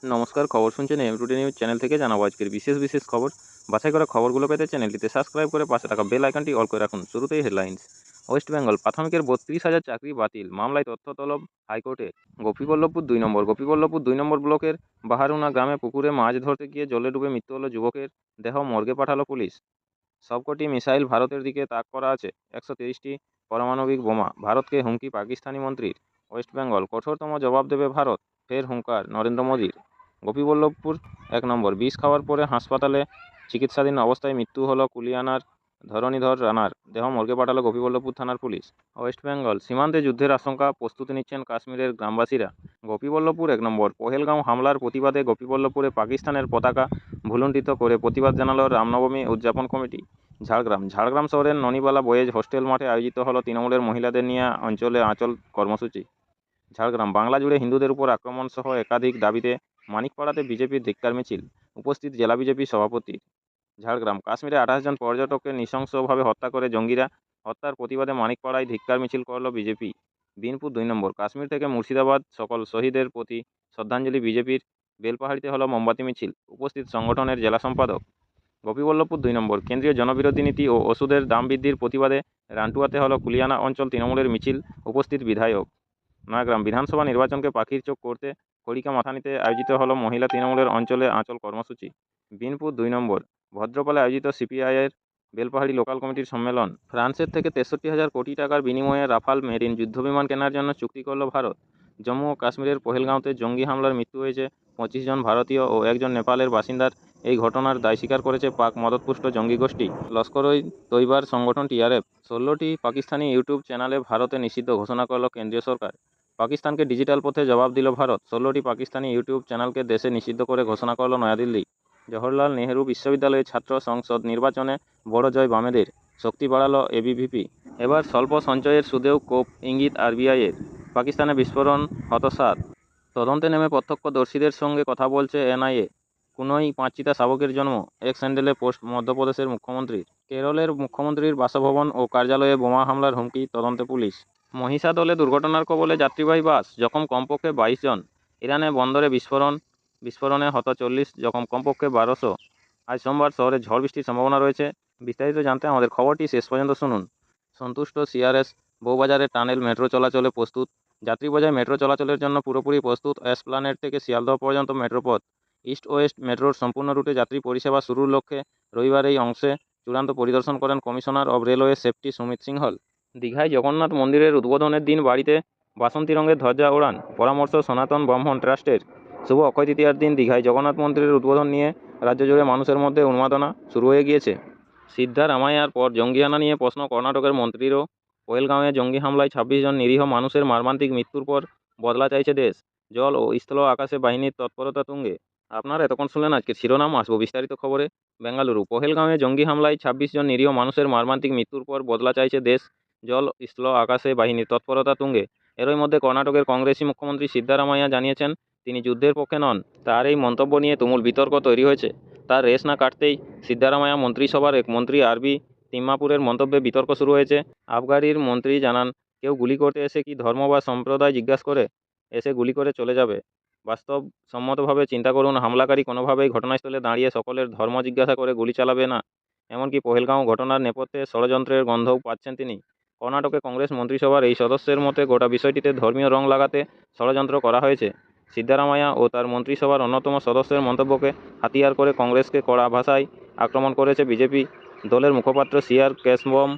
নমস্কার, খবর শুনছেন টুডে নিউজ চ্যানেল থেকে। জানাবো আজকের বিশেষ খবর। বাছাই করা খবরগুলো পেতে চ্যানেলটিতে সাবস্ক্রাইব করে পাশে থাকা বেল আইকনটি অল করে রাখুন। শুরুতেই হেডলাইন্স। ওয়েস্ট বেঙ্গল প্রাথমিকের 32,000 চাকরি বাতিল, মামলায় তথ্য তলব হাইকোর্টে। গোপীবল্লভপুর 2 নম্বর ব্লকের বাহারুনা গ্রামে পুকুরে মাছ ধরতে গিয়ে জলে ডুবে মৃত্যু হলো যুবকের। দেহ মর্গে পাঠালো পুলিশ। সবকটি মিসাইল ভারতের দিকে তাক করা আছে। 130টি পারমাণবিক বোমা, ভারতকে হুমকি পাকিস্তানি মন্ত্রীর। ওয়েস্ট বেঙ্গল কঠোরতম জবাব দেবে ভারত, ফের হুঙ্কার নরেন্দ্র মোদীর। গোপীবল্লভপুর 1 নম্বর, বিষ খাওয়ার পরে হাসপাতালে চিকিৎসাধীন অবস্থায় মৃত্যু হলো কুলিয়ানার ধরণীধর রানার। দেহ মর্গে পাঠালো গোপীবল্লভপুর থানার পুলিশ। ওয়েস্ট বেঙ্গল সীমান্তে যুদ্ধের আশঙ্কা, প্রস্তুতি নিচ্ছেন কাশ্মীরের গ্রামবাসীরা। গোপীবল্লভপুর 1 নম্বর, পহেলগাঁও হামলার প্রতিবাদে গোপীবল্লভপুরে পাকিস্তানের পতাকা ভুলুণ্ঠিত করে প্রতিবাদ জানালো রামনবমী উদযাপন কমিটি। ঝাড়গ্রাম শহরের ননিবালা বয়েজ হোস্টেল মাঠে আয়োজিত হলো তৃণমূলের মহিলাদের নিয়ে অঞ্চলে আঁচল কর্মসূচি। ঝাড়গ্রাম বাংলা জুড়ে হিন্দুদের উপর আক্রমণ সহ একাধিক দাবিতে মানিকপাড়াতে বিজেপির ধিক্কার মিছিল, উপস্থিত জেলা বিজেপি সভাপতি। ঝাড়গ্রাম কাশ্মীরে 28 জন পর্যটককে নৃশংসভাবে হত্যা করে জঙ্গিরা, হত্যার প্রতিবাদে মানিকপাড়ায় ধিক্কার মিছিল করল বিজেপি। বিনপুর 2 নম্বর, কাশ্মীর থেকে মুর্শিদাবাদ সকল শহীদের প্রতি শ্রদ্ধাঞ্জলি বিজেপির। বেলপাহাড়িতে হলো মোমবাতি মিছিল, উপস্থিত সংগঠনের জেলা সম্পাদক। গোপীবল্লভপুর 2 নম্বর, কেন্দ্রীয় জনবিরোধী নীতি ও ওষুধের দাম বৃদ্ধির প্রতিবাদে রান্টুয়াতে হলো কুলিয়ানা অঞ্চল তৃণমূলের মিছিল, উপস্থিত বিধায়ক। নয়াগ্রাম বিধানসভা নির্বাচনকে পাখির চোখ করতে খড়িকা মাথানিতে আয়োজিত হলো মহিলা তৃণমূলের অঞ্চলে আঁচল কর্মসূচি। বিনপুর 2 নম্বর, ভদ্রপালে আয়োজিত সিপিআইয়ের বেলপাহাড়ি লোকাল কমিটির সম্মেলন। ফ্রান্সের থেকে 63,000 কোটি টাকার বিনিময়ে রাফাল মেরিন যুদ্ধবিমান কেনার জন্য চুক্তি করল ভারত। জম্মু ও কাশ্মীরের পহেলগাঁওতে জঙ্গি হামলার মৃত্যু হয়েছে 25 জন ভারতীয় ও 1 জন নেপালের বাসিন্দার। এই ঘটনার দায় স্বীকার করেছে পাক মদতপুষ্ট জঙ্গি গোষ্ঠী লস্কর-ই তৈবার সংগঠন টিআরএফ। 16টি পাকিস্তানি ইউটিউব চ্যানেলে ভারতে নিষিদ্ধ ঘোষণা করল কেন্দ্রীয় সরকার। পাকিস্তানকে ডিজিটাল পথে জবাব দিল ভারত। 16টি পাকিস্তানি ইউটিউব চ্যানেলকে দেশে নিষিদ্ধ করে ঘোষণা করল নয়াদিল্লি। জওহরলাল নেহরু বিশ্ববিদ্যালয়ের ছাত্র সংসদ নির্বাচনে বড় জয় বামেদের, শক্তি বাড়ালো এবিভিপি। এবার স্বল্প সঞ্চয়ের সুদেও কোপ ইঙ্গিত আরবিআইয়ের। পাকিস্তানে বিস্ফোরণ হতাশার। তদন্তে নেমে প্রত্যক্ষদর্শীদের সঙ্গে কথা বলছে এনআইএ। কুনোই পাঁচচিতা শাবকের জন্ম, এক স্যান্ডেলে পোস্ট মধ্যপ্রদেশের মুখ্যমন্ত্রীর। কেরলের মুখ্যমন্ত্রীর বাসভবন ও কার্যালয়ে বোমা হামলার হুমকি, তদন্তে পুলিশ। মহিষাদলে দুর্ঘটনার কবলে যাত্রীবাহী বাস, জখম কমপক্ষে 22 জন। ইরানে বন্দরে বিস্ফোরণে হত 40, জখম কমপক্ষে 1200। আজ সোমবার শহরে ঝড় বৃষ্টির সম্ভাবনা রয়েছে। বিস্তারিত জানতে আমাদের খবরটি শেষ পর্যন্ত শুনুন। সন্তুষ্ট সিআরএস, বউবাজারে টানেল মেট্রো চলাচলে প্রস্তুত। যাত্রী বোঝাই মেট্রো চলাচলের জন্য পুরোপুরি প্রস্তুত এসপ্লানেড থেকে শিয়ালদহ পর্যন্ত মেট্রোপথ। ইস্ট ওয়েস্ট মেট্রোর সম্পূর্ণ রুটে যাত্রী পরিষেবা শুরুর লক্ষ্যে রবিবার এই অংশে চূড়ান্ত পরিদর্শন করেন commissioner of railway safety Sumit Singhal. দীঘায় জগন্নাথ মন্দিরের উদ্বোধনের দিন বাড়িতে বাসন্তী রঙের ধ্বজা ওড়ান, পরামর্শ সনাতন ব্রাহ্মণ ট্রাস্টের। শুভ অক্ষয় তৃতীয়ার দিন দীঘায় জগন্নাথ মন্দিরের উদ্বোধন নিয়ে রাজ্য জুড়ে মানুষের মধ্যে উন্মাদনা শুরু হয়ে গিয়েছে। সিদ্ধারামাইয়ার পর জঙ্গিহানা নিয়ে প্রশ্ন কর্ণাটকের মন্ত্রীরও। পহেলগাঁওয়ে জঙ্গি হামলায় 26 জন নিরীহ মানুষের মর্মান্তিক মৃত্যুর পর বদলা চাইছে দেশ। জল ও স্থল আকাশে বাহিনীর তৎপরতা তুঙ্গে। আপনারা এতক্ষণ শুনলেন আজকের শিরোনাম, আসবো বিস্তারিত খবরে। বেঙ্গালুরু পহেলগাঁওয়ে জঙ্গি হামলায় 26 জন নিরীহ মানুষের মর্মান্তিক মৃত্যুর পর বদলা চাইছে দেশ। জল স্থল আকাশে বাহিনীর তৎপরতা তুঙ্গে। এরই মধ্যে কর্ণাটকের কংগ্রেসি মুখ্যমন্ত্রী সিদ্ধারামাইয়া জানিয়েছেন তিনি যুদ্ধের পক্ষে নন। তার এই মন্তব্য নিয়ে তুমুল বিতর্ক তৈরি হয়েছে। তার রেশ না কাটতেই সিদ্ধারামাইয়া মন্ত্রিসভার এক মন্ত্রী আরবি তিম্মাপুরের মন্তব্যে বিতর্ক শুরু হয়েছে। আবগারির মন্ত্রী জানান, কেউ গুলি করতে এসে কি ধর্ম বা সম্প্রদায় জিজ্ঞাসা করে এসে গুলি করে চলে যাবে? বাস্তবসম্মতভাবে চিন্তা করুন, হামলাকারী কোনোভাবেই ঘটনাস্থলে দাঁড়িয়ে সকলের ধর্ম জিজ্ঞাসা করে গুলি চালাবে না। এমনকি পহেলগাঁও ঘটনার নেপথ্যে ষড়যন্ত্রের গন্ধও পাচ্ছেন তিনি। কর্ণাটকে কংগ্রেস মন্ত্রিসভার এই সদস্যের মতে গোটা বিষয়টিতে ধর্মীয় রং লাগাতে ষড়যন্ত্র করা হয়েছে। সিদ্ধারামাইয়া ও তার মন্ত্রিসভার অন্যতম সদস্যের মন্তব্যকে হাতিয়ার করে কংগ্রেসকে কড়া ভাষায় আক্রমণ করেছে বিজেপি। দলের মুখপাত্র সিআর কেশবম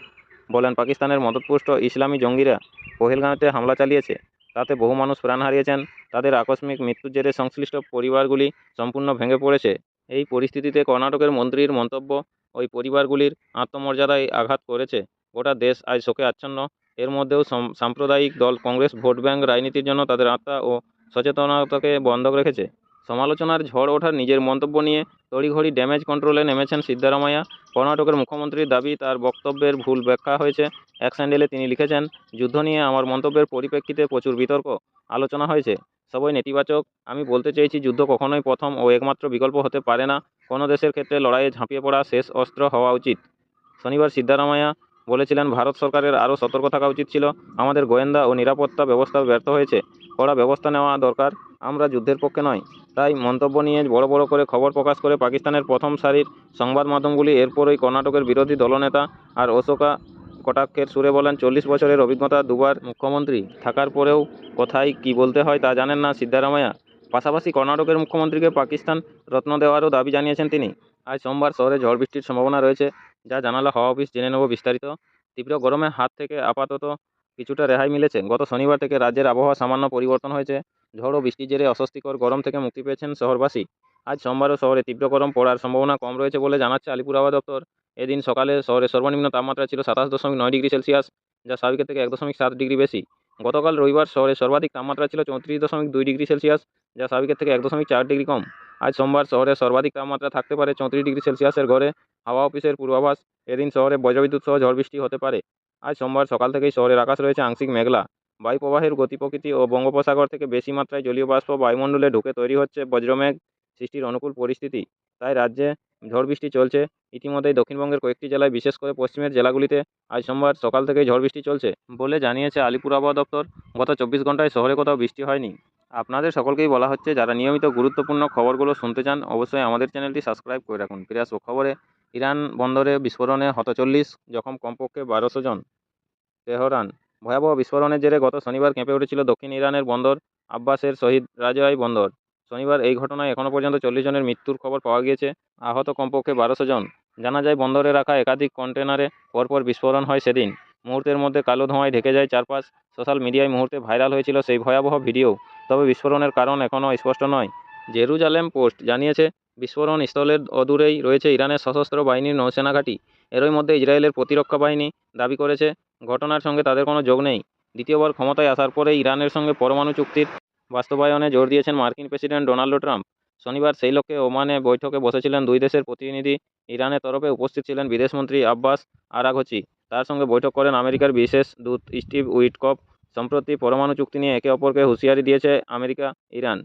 বলেন, পাকিস্তানের মদতপুষ্ট ইসলামী জঙ্গিরা পহেলগাঁওতে হামলা চালিয়েছে। তাতে বহু মানুষ প্রাণ হারিয়েছেন। তাদের আকস্মিক মৃত্যুর জেরে সংশ্লিষ্ট পরিবারগুলি সম্পূর্ণ ভেঙে পড়েছে। এই পরিস্থিতিতে কর্ণাটকের মন্ত্রীর মন্তব্য ওই পরিবারগুলির আত্মমর্যাদায় আঘাত করেছে। গোটা দেশ আজ শোকে আচ্ছন্ন। এর মধ্যেও সাম্প্রদায়িক দল কংগ্রেস ভোট ব্যাংক রাজনীতির জন্য তাদের আস্থা ও সচেতনতাকে বন্ধক রেখেছে। সমালোচনার ঝড় ওঠার নিজের মন্তব্য নিয়ে তড়িঘড়ি ড্যামেজ কন্ট্রোলে নেমেছেন সিদ্ধারামাইয়া। কর্ণাটকের মুখ্যমন্ত্রীর দাবি তার বক্তব্যের ভুল ব্যাখ্যা হয়েছে। এক স্যান্ডেলে তিনি লিখেছেন, যুদ্ধ নিয়ে আমার মন্তব্যের পরিপ্রেক্ষিতে প্রচুর বিতর্ক আলোচনা হয়েছে, সবই নেতিবাচক। আমি বলতে চেয়েছি, যুদ্ধ কখনোই প্রথম ও একমাত্র বিকল্প হতে পারে না। কোনো দেশের ক্ষেত্রে লড়াইয়ে ঝাঁপিয়ে পড়া শেষ অস্ত্র হওয়া উচিত। শনিবার সিদ্ধারামাইয়া বলেছিলেন ভারত সরকারের আরও সতর্ক থাকা উচিত ছিল, আমাদের গোয়েন্দা ও নিরাপত্তা ব্যবস্থা ব্যর্থ হয়েছে, কড়া ব্যবস্থা নেওয়া দরকার, আমরা যুদ্ধের পক্ষে নয়। তাই মন্তব্য নিয়ে বড় বড় করে খবর প্রকাশ করে পাকিস্তানের প্রথম সারির সংবাদ মাধ্যমগুলি এরপরই কর্ণাটকের বিরোধী দলনেতা আর অশোকা কটাক্ষের সুরে বলেন, 40 বছরের অভিজ্ঞতা, দুবার মুখ্যমন্ত্রী থাকার পরেও কোথায় কি বলতে হয় তা জানেন না সিদ্ধারামাইয়া। পাশাপাশি কর্ণাটকের মুখ্যমন্ত্রীকে পাকিস্তান রত্ন দেওয়ারও দাবি জানিয়েছেন তিনি। আজ সোমবার শহরে ঝড় বৃষ্টির সম্ভাবনা রয়েছে, যা জানালা হাওয়া অফিস জেনে নেব বিস্তারিত। তীব্র গরমের হাত থেকে আপাতত কিছুটা রেহাই মিলেছে। গত শনিবার থেকে রাজ্যের আবহাওয়া সামান্য পরিবর্তন হয়েছে। ঝড় ও বৃষ্টির জেরে অস্বস্তিকর গরম থেকে মুক্তি পেয়েছেন শহরবাসী। আজ সোমবারও শহরে তীব্র গরম পড়ার সম্ভাবনা কম রয়েছে বলে জানাচ্ছে আলিপুর আবহাওয়া দপ্তর। এদিন সকালে শহরে সর্বনিম্ন তাপমাত্রা ছিল 27.9 ডিগ্রি সেলসিয়াস, যা স্বাভাবিকের থেকে 1.7 ডিগ্রি বেশি। গতকাল রবিবার শহরে সর্বাধিক তাপমাত্রা ছিল 34.2 ডিগ্রি সেলসিয়াস, যা স্বাভাবিকের থেকে 1.4 ডিগ্রি কম। আজ সোমবার শহরে সর্বাধিক তাপমাত্রা থাকতে পারে 34 ডিগ্রি সেলসিয়াসের ঘরে হাওয়া অফিসের পূর্বাভাস। এদিন শহরে বজ্রবিদ্যুৎ সহ ঝড় বৃষ্টি হতে পারে। আজ সোমবার সকাল থেকেই শহরের আকাশ রয়েছে আংশিক মেঘলা। বায়ুপ্রবাহের গতি প্রকৃতি ও বঙ্গোপসাগর থেকে বেশি মাত্রায় জলীয় বাষ্প বায়ুমণ্ডলে ঢুকে তৈরি হচ্ছে বজ্রমেঘ সৃষ্টির অনুকূল পরিস্থিতি। তাই রাজ্যে ঝড় বৃষ্টি চলছে। ইতিমধ্যেই দক্ষিণবঙ্গের কয়েকটি জেলায়, বিশেষ করে পশ্চিমের জেলাগুলিতে আজ সোমবার সকাল থেকেই ঝড় বৃষ্টি চলছে বলে জানিয়েছে আলিপুর আবহাওয়া দপ্তর। গত 24 ঘন্টায় শহরে কোথাও বৃষ্টি হয়নি। আপনাদের সকলকেই বলা হচ্ছে, যারা নিয়মিত গুরুত্বপূর্ণ খবরগুলো শুনতে চান অবশ্যই আমাদের চ্যানেলটি সাবস্ক্রাইব করে রাখুন। ফিরে আসবো খবরে। ইরান বন্দরে বিস্ফোরণে হত 40, জখম কমপক্ষে 1200 জন। তেহরান। ভয়াবহ বিস্ফোরণের জেরে গত শনিবার কেঁপে উঠেছিল দক্ষিণ ইরানের বন্দর আব্বাসের শহীদ রাজাই বন্দর। শনিবার এই ঘটনায় এখনও পর্যন্ত 40 জনের মৃত্যুর খবর পাওয়া গিয়েছে, আহত কমপক্ষে 1200 জন। জানা যায়, বন্দরে রাখা একাধিক কন্টেনারে পরপর বিস্ফোরণ হয় সেদিন। মুহূর্তের মধ্যে কালো ধোঁয়ায় ঢেকে যায় চারপাশ। সোশ্যাল মিডিয়ায় মুহূর্তে ভাইরাল হয়েছিল সেই ভয়াবহ ভিডিও। তবে বিস্ফোরণের কারণ এখনও স্পষ্ট নয়। জেরুজালেম পোস্ট জানিয়েছে, বিস্ফোরণ স্থলের অদূরেই রয়েছে ইরানের সশস্ত্র বাহিনীর নৌসেনা ঘাঁটি। এরই মধ্যে ইসরায়েলের প্রতিরক্ষা বাহিনী দাবি করেছে ঘটনার সঙ্গে তাদের কোনো যোগ নেই। দ্বিতীয়বার ক্ষমতায় আসার পরে ইরানের সঙ্গে পরমাণু চুক্তির বাস্তবায়নে জোর দিয়েছেন মার্কিন প্রেসিডেন্ট ডোনাল্ড ট্রাম্প। শনিবার সেই লক্ষ্যে ওমানে বৈঠকে বসেছিলেন দুই দেশের প্রতিনিধি। ইরানের তরফে উপস্থিত ছিলেন বিদেশমন্ত্রী আব্বাস আরাঘচি। তার সঙ্গে বৈঠক করেন আমেরিকার বিশেষ দূত স্টিভ উইটকফ। সম্প্রতি পরমাণু চুক্তি নিয়ে একে অপরকে হুঁশিয়ারি দিয়েছে আমেরিকা, ইরান।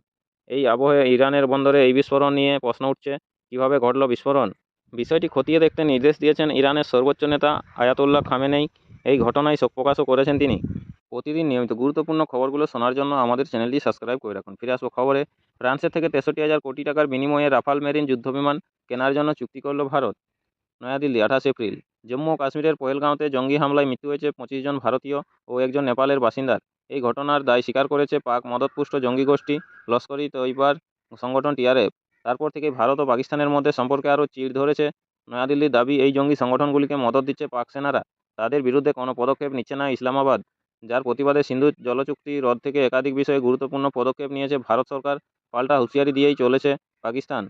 এই আবহে ইরানের বন্দরে এই বিস্ফোরণ নিয়ে প্রশ্ন উঠছে, কীভাবে ঘটল বিস্ফোরণ? বিষয়টি খতিয়ে দেখতে নির্দেশ দিয়েছেন ইরানের সর্বোচ্চ নেতা আয়াতুল্লাহ খামেনেই। এই ঘটনায় শোক প্রকাশও করেছেন তিনি। প্রতিদিন নিয়মিত গুরুত্বপূর্ণ খবরগুলো শোনার জন্য আমাদের চ্যানেলটি সাবস্ক্রাইব করে রাখুন। ফিরে আসবো খবরে। ফ্রান্সের থেকে 63,000 কোটি টাকার বিনিময়ে রাফাল মেরিন যুদ্ধবিমান কেনার জন্য চুক্তি করল ভারত। নয়াদিল্লি, 28 এপ্রিল। জম্মু ও কাশ্মীরের পহেলগাঁওতে জঙ্গি হামলায় মৃত্যু হয়েছে 25 জন ভারতীয় ও একজন নেপালের বাসিন্দার। এই ঘটনার দায় স্বীকার করেছে পাক মদতপুষ্ট জঙ্গি গোষ্ঠী লস্কর ই তৈবার সংগঠন টিআরএফ। তারপর থেকেই ভারত ও পাকিস্তানের মধ্যে সম্পর্কে আরও চিড় ধরেছে। নয়াদিল্লির দাবি, এই জঙ্গি সংগঠনগুলিকে মদত দিচ্ছে পাক সেনারা। তাদের বিরুদ্ধে কোনো পদক্ষেপ নিচ্ছে না ইসলামাবাদ, যার প্রতিবাদে সিন্ধু জলচুক্তি রদ থেকে একাধিক বিষয়ে গুরুত্বপূর্ণ পদক্ষেপ নিয়েছে ভারত সরকার। পাল্টা হুঁশিয়ারি দিয়েই চলেছে পাকিস্তান।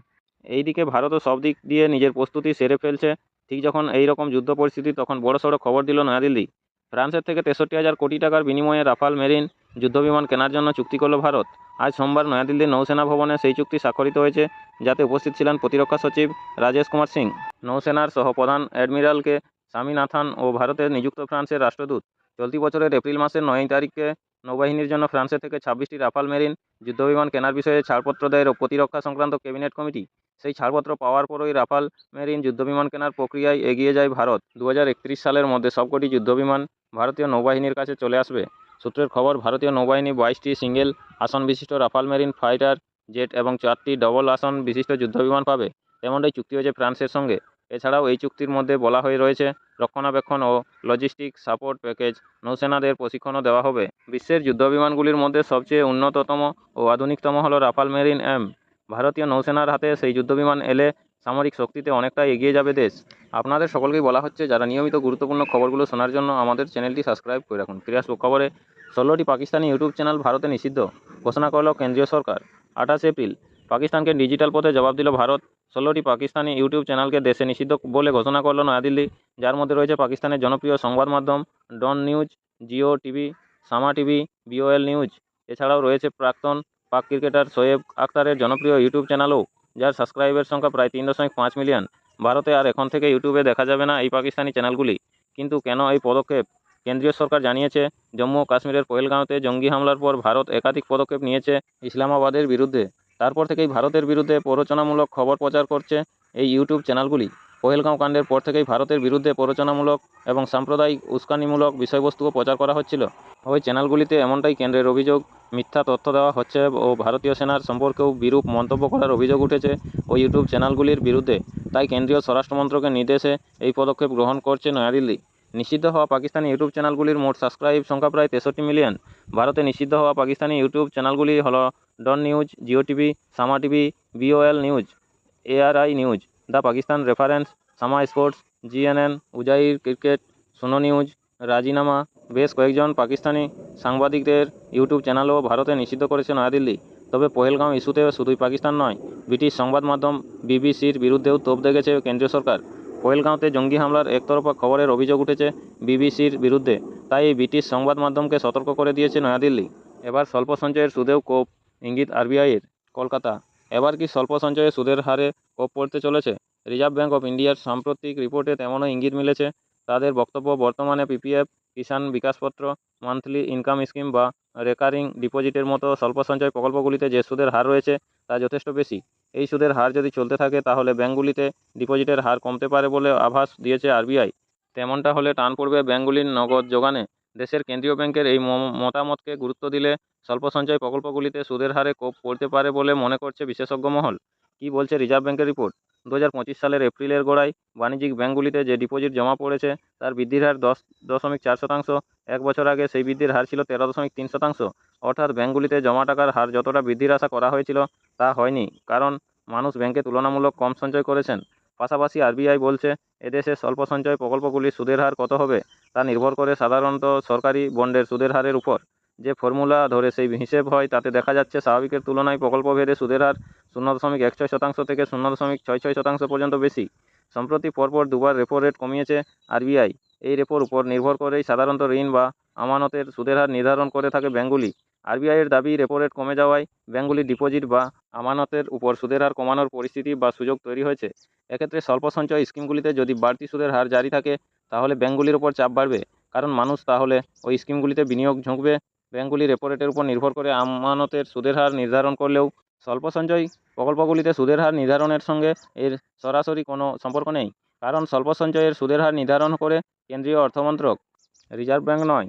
এইদিকে ভারতও সব দিক দিয়ে নিজের প্রস্তুতি সেরে ফেলছে। ঠিক যখন এই রকম যুদ্ধ পরিস্থিতি, তখন বড়সড় খবর দিল নয়াদিল্লি। ফ্রান্সের থেকে 63,000 কোটি টাকার বিনিময়ে রাফাল মেরিন যুদ্ধবিমান কেনার জন্য চুক্তি করল ভারত। আজ সোমবার নয়াদিল্লির নৌসেনা ভবনে সেই চুক্তি স্বাক্ষরিত হয়েছে, যাতে উপস্থিত ছিলেন প্রতিরক্ষা সচিব রাজেশ কুমার সিং, নৌসেনার সহপ্রধান অ্যাডমিরাল কে স্বামীনাথন ও ভারতে নিযুক্ত ফ্রান্সের রাষ্ট্রদূত। চলতি বছরের এপ্রিল মাসের 9 তারিখে নৌবাহিনীর জন্য ফ্রান্সের থেকে 26টি রাফাল মেরিন যুদ্ধবিমান কেনার বিষয়ে ছাড়পত্র দেয় প্রতিরক্ষা সংক্রান্ত ক্যাবিনেট কমিটি। সেই ছাড়পত্র পাওয়ার পরই রাফাল মেরিন যুদ্ধবিমান কেনার প্রক্রিয়ায় এগিয়ে যায় ভারত। 2031 সালের মধ্যে সবকটি যুদ্ধবিমান ভারতীয় নৌবাহিনীর কাছে চলে আসবে। সূত্রের খবর, ভারতীয় নৌবাহিনী 22টি সিঙ্গেল আসন বিশিষ্ট রাফাল মেরিন ফাইটার জেট এবং 4টি ডবল আসন বিশিষ্ট যুদ্ধবিমান পাবে। তেমনটাই চুক্তি হয়েছে ফ্রান্সের সঙ্গে। এছাড়াও এই চুক্তির মধ্যে বলা হয়ে রয়েছে, রক্ষণাবেক্ষণ ও লজিস্টিক সাপোর্ট প্যাকেজ, নৌসেনাদের প্রশিক্ষণও দেওয়া হবে। বিশ্বের যুদ্ধবিমানগুলির মধ্যে সবচেয়ে উন্নততম ও আধুনিকতম হল রাফাল মেরিন এম। ভারতীয় নৌসেনার হাতে সেই যুদ্ধবিমান এলে সামরিক শক্তিতে অনেকটাই এগিয়ে যাবে দেশ। আপনাদের সকলকেই বলা হচ্ছে, যারা নিয়মিত গুরুত্বপূর্ণ খবরগুলো শোনার জন্য আমাদের চ্যানেলটি সাবস্ক্রাইব করে রাখুন। ফিরে আসবো খবরে। 16টি পাকিস্তানি ইউটিউব চ্যানেল ভারতে নিষিদ্ধ ঘোষণা করল কেন্দ্রীয় সরকার। 28 এপ্রিল। পাকিস্তানকে ডিজিটাল পথে জবাব দিল ভারত। 16টি পাকিস্তানি ইউটিউব চ্যানেলকে দেশে নিষিদ্ধ বলে ঘোষণা করল নয়াদিল্লি, যার মধ্যে রয়েছে পাকিস্তানের জনপ্রিয় সংবাদ মাধ্যম ডন news, Geo TV, Samaa TV, BOL news. এছাড়াও রয়েছে প্রাক্তন পাক ক্রিকেটার শোয়েব আখতারের জনপ্রিয় ইউটিউব চ্যানেলও, যার সাবস্ক্রাইবের সংখ্যা প্রায় 3.5 মিলিয়ন। ভারতে আর এখন থেকে ইউটিউবে দেখা যাবে না এই পাকিস্তানি চ্যানেলগুলি। কিন্তু কেন এই পদক্ষেপ? কেন্দ্রীয় সরকার জানিয়েছে, জম্মু ও কাশ্মীরের পহেলগাঁওতে জঙ্গি হামলার পর ভারত একাধিক পদক্ষেপ নিয়েছে ইসলামাবাদের বিরুদ্ধে। তারপর থেকেই ভারতের বিরুদ্ধে প্ররোচনামূলক খবর প্রচার করছে এই ইউটিউব চ্যানেলগুলি। পহেলগাঁও কাণ্ডের পর থেকেই ভারতের বিরুদ্ধে প্ররোচনামূলক এবং সাম্প্রদায়িক উস্কানিমূলক বিষয়বস্তুও প্রচার করা হচ্ছিল। ওই চ্যানেলগুলিতে এমনটাই কেন্দ্রের অভিযোগ, মিথ্যা তথ্য দেওয়া হচ্ছে ও ভারতীয় সেনার সম্পর্কেও বিরূপ মন্তব্য করার অভিযোগ উঠেছে ওই ইউটিউব চ্যানেলগুলির বিরুদ্ধে। তাই কেন্দ্রীয় স্বরাষ্ট্রমন্ত্রকের নির্দেশে এই পদক্ষেপ গ্রহণ করছে নয়াদিল্লি। নিষিদ্ধ হওয়া পাকিস্তানি ইউটিউব চ্যানেলগুলির মোট সাবস্ক্রাইব সংখ্যা প্রায় 63 মিলিয়ন। ভারতে নিষিদ্ধ হওয়া পাকিস্তানি ইউটিউব চ্যানেলগুলি হলো Dawn news, Geo TV, Samaa TV, BOL news, ARY news, the Pakistan reference, Samaa sports, GNN, Uzair cricket, Suno news, Razinama. বেশ কয়েকজন পাকিস্তানি সাংবাদিকদের ইউটিউব চ্যানেলও ভারতে নিষিদ্ধ করেছে নয়াদিল্লি। তবে পহেলগাঁও ইস্যুতে শুধুই পাকিস্তান নয়, ব্রিটিশ সংবাদ মাধ্যম বিবিসির বিরুদ্ধেও তোপ দেখেছে কেন্দ্রীয় সরকার। পহেলগাঁওতে জঙ্গি হামলার একতরফা খবরের অভিযোগ উঠেছে বিবিসির বিরুদ্ধে, তাই এই ব্রিটিশ সংবাদ মাধ্যমকে সতর্ক করে দিয়েছে নয়াদিল্লি। এবার স্বল্প সঞ্চয়ের সুদেও কোপ, ইঙ্গিত আরবিআইয়ের। কলকাতা, এবার কি স্বল্প সঞ্চয়ে সুদের হারে কোপ পড়তে চলেছে? রিজার্ভ ব্যাঙ্ক অফ ইন্ডিয়ার সাম্প্রতিক রিপোর্টে তেমনই ইঙ্গিত মিলেছে। তাদের বক্তব্য, বর্তমানে পিপিএফ, কিষাণ বিকাশপত্র, মান্থলি ইনকাম স্কিম বা রেকারিং ডিপোজিটের মতো স্বল্প সঞ্চয় প্রকল্পগুলিতে যে সুদের হার রয়েছে তা যথেষ্ট বেশি। এই সুদের হার যদি চলতে থাকে তাহলে ব্যাঙ্কগুলিতে ডিপোজিটের হার কমতে পারে বলে আভাস দিয়েছে আরবিআই। তেমনটা হলে টান পড়বে ব্যাঙ্কগুলির নগদ যোগানে। দেশের কেন্দ্রীয় ব্যাংকের এই মতামতকে গুরুত্ব দিলে স্বল্প সঞ্চয় প্রকল্পগুলিতে সুদের হারে কোপ পড়তে পারে বলে মনে করছে বিশেষজ্ঞ মহল। কী বলছে রিজার্ভ ব্যাংকের রিপোর্ট? 2025 সালের এপ্রিলের গোড়ায় বাণিজ্যিক ব্যাংকগুলিতে যে ডিপোজিট জমা পড়েছে তার বৃদ্ধির হার 10.4%। এক বছর আগে সেই বৃদ্ধির হার ছিল 13.3%। অর্থাৎ ব্যাংকগুলিতে জমা টাকার হার যতটা বৃদ্ধির আশা করা হয়েছিল তা হয়নি, কারণ মানুষ ব্যাংকে তুলনামূলক কম সঞ্চয় করেছেন। পাশাপাশি আরবিআই বলছে, এদেশে স্বল্প সঞ্চয় প্রকল্পগুলির সুদের হার কত হবে তা নির্ভর করে সাধারণত সরকারি বন্ডের সুদের হারের উপর। যে ফর্মুলা ধরে সেই হিসেব হয় তাতে দেখা যাচ্ছে স্বাভাবিকের তুলনায় প্রকল্পভেদে সুদের হার 0.16% থেকে 0.66% পর্যন্ত বেশি। সম্প্রতি পরপর দুবার রেপো রেট কমিয়েছে আরবিআই। এই রেপোর উপর নির্ভর করেই সাধারণত ঋণ বা আমানতের সুদের হার নির্ধারণ করে থাকে ব্যাঙ্কগুলি। আরবিআইয়ের দাবি, রেপো রেট কমে যাওয়ায় ব্যাঙ্কগুলির ডিপোজিট বা আমানতের উপর সুদের হার কমানোর পরিস্থিতি বা সুযোগ তৈরি হয়েছে। এক্ষেত্রে স্বল্প সঞ্চয় স্কিমগুলিতে যদি বাড়তি সুদের হার জারি থাকে তাহলে ব্যাঙ্কগুলির ওপর চাপ বাড়বে, কারণ মানুষ তাহলে ওই স্কিমগুলিতে বিনিয়োগ ঝুঁকবে। ব্যাঙ্কগুলি রেপো রেটের উপর নির্ভর করে আমানতের সুদের হার নির্ধারণ করলেও স্বল্প সঞ্চয় প্রকল্পগুলিতে সুদের হার নির্ধারণের সঙ্গে এর সরাসরি কোনো সম্পর্ক নেই, কারণ স্বল্প সঞ্চয়ের সুদের হার নির্ধারণ করে কেন্দ্রীয় অর্থমন্ত্রক, রিজার্ভ ব্যাঙ্ক নয়।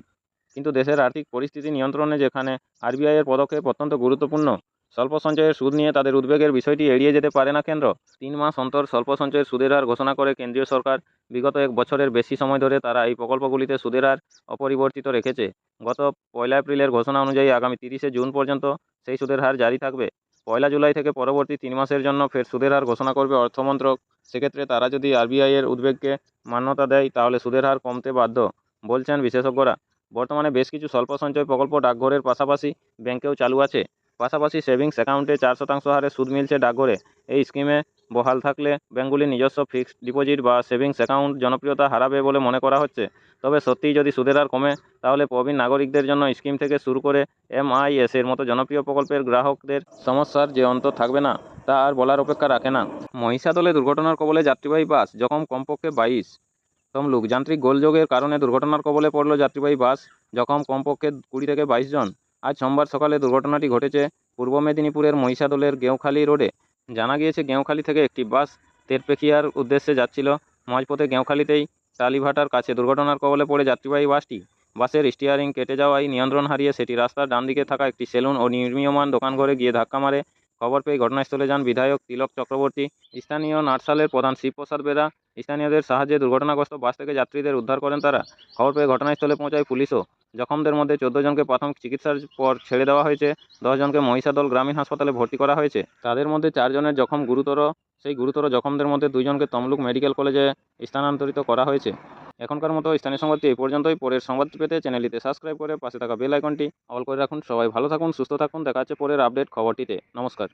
কিন্তু দেশের আর্থিক পরিস্থিতি নিয়ন্ত্রণে যেখানে আরবিআইয়ের পদক্ষেপ অত্যন্ত গুরুত্বপূর্ণ, স্বল্প সঞ্চয়ের সুদ নিয়ে তাদের উদ্বেগের বিষয়টি এড়িয়ে যেতে পারে না কেন্দ্র। 3 মাস অন্তর স্বল্প সঞ্চয়ের সুদের হার ঘোষণা করে কেন্দ্রীয় সরকার। বিগত 1 বছরের বেশি সময় ধরে তারা এই প্রকল্পগুলিতে সুদের হার অপরিবর্তিত রেখেছে। গত 1 এপ্রিলের ঘোষণা অনুযায়ী আগামী 30 জুন পর্যন্ত সেই সুদের হার জারি থাকবে। 1 জুলাই থেকে পরবর্তী 3 মাসের জন্য ফের সুদের হার ঘোষণা করবে অর্থমন্ত্রক। সেক্ষেত্রে তারা যদি আরবিআইয়ের উদ্বেগকে মান্যতা দেয় তাহলে সুদের হার কমতে বাধ্য, বলছেন বিশেষজ্ঞরা। বর্তমানে বেশ কিছু স্বল্প সঞ্চয় প্রকল্প ডাকঘরের পাশাপাশি ব্যাংকেও চালু আছে। পাশাপাশি সেভিংস অ্যাকাউন্টে 4% হারে সুদ মিলছে ডাকঘরে। এই স্কিমে বহাল থাকলে ব্যাংকগুলির নিজস্ব ফিক্সড ডিপোজিট বা সেভিংস অ্যাকাউন্ট জনপ্রিয়তা হারাবে বলে মনে করা হচ্ছে। তবে সত্যিই যদি সুদের হার কমে তাহলে প্রবীণ নাগরিকদের জন্য স্কিম থেকে শুরু করে MIS এর মতো জনপ্রিয় প্রকল্পের গ্রাহকদের সমস্যার যে অন্ত থাকবে না তা আর বলার অপেক্ষা রাখে না। মহিষাদলে দুর্ঘটনার কবলে যাত্রীবাহী বাস, জখম কমপক্ষে 22। তমলুক, যান্ত্রিক গোলযোগের কারণে দুর্ঘটনার কবলে পড়ল যাত্রীবাহী বাস, জখম কমপক্ষে 20 থেকে 22 জন। আজ সোমবার সকালে দুর্ঘটনাটি ঘটেছে পূর্ব মেদিনীপুরের মহিষাদলের গেঁওখালি রোডে। জানা গিয়েছে, গেঁওখালি থেকে একটি বাস তেরপেখিয়ার উদ্দেশ্যে যাচ্ছিল। মাঝপথে গেঁওখালিতেই টালিভাটার কাছে দুর্ঘটনার কবলে পড়ে যাত্রীবাহী বাসটি। বাসের স্টিয়ারিং কেটে যাওয়ায় নিয়ন্ত্রণ হারিয়ে সেটি রাস্তার ডান দিকে থাকা একটি সেলুন ও নির্মীয়মান দোকানঘরে গিয়ে ধাক্কা মারে। খবর পেয়ে ঘটনাস্থলে যান বিধায়ক তিলক চক্রবর্তী, স্থানীয় নাটসালের প্রধান শিবপ্রসাদ বেরা। স্থানীয়দের সাহায্যে দুর্ঘটনাগ্রস্ত বাস থেকে যাত্রীদের উদ্ধার করেন তারা। খবর পেয়ে ঘটনাস্থলে পৌঁছায় পুলিশও। জখমদের মধ্যে 14 জনকে প্রাথমিক চিকিৎসার পর ছেড়ে দেওয়া হয়েছে। 10 জনকে মহিষাদল গ্রামীণ হাসপাতালে ভর্তি করা হয়েছে। তাদের মধ্যে 4 জনের জখম গুরুতর। সেই গুরুতর জখমদের মধ্যে 2 জনকে তমলুক মেডিকেল কলেজে স্থানান্তরিত করা হয়েছে। এখনকার মতো স্থানীয় সংবাদটি এই পর্যন্তই। পরের সংবাদ পেতে চ্যানেলটিতে সাবস্ক্রাইব করে পাশে থাকা বেল আইকনটি অল করে রাখুন। সবাই ভালো থাকুন, সুস্থ থাকুন। দেখা হচ্ছে পরের আপডেট খবরটিতে। নমস্কার।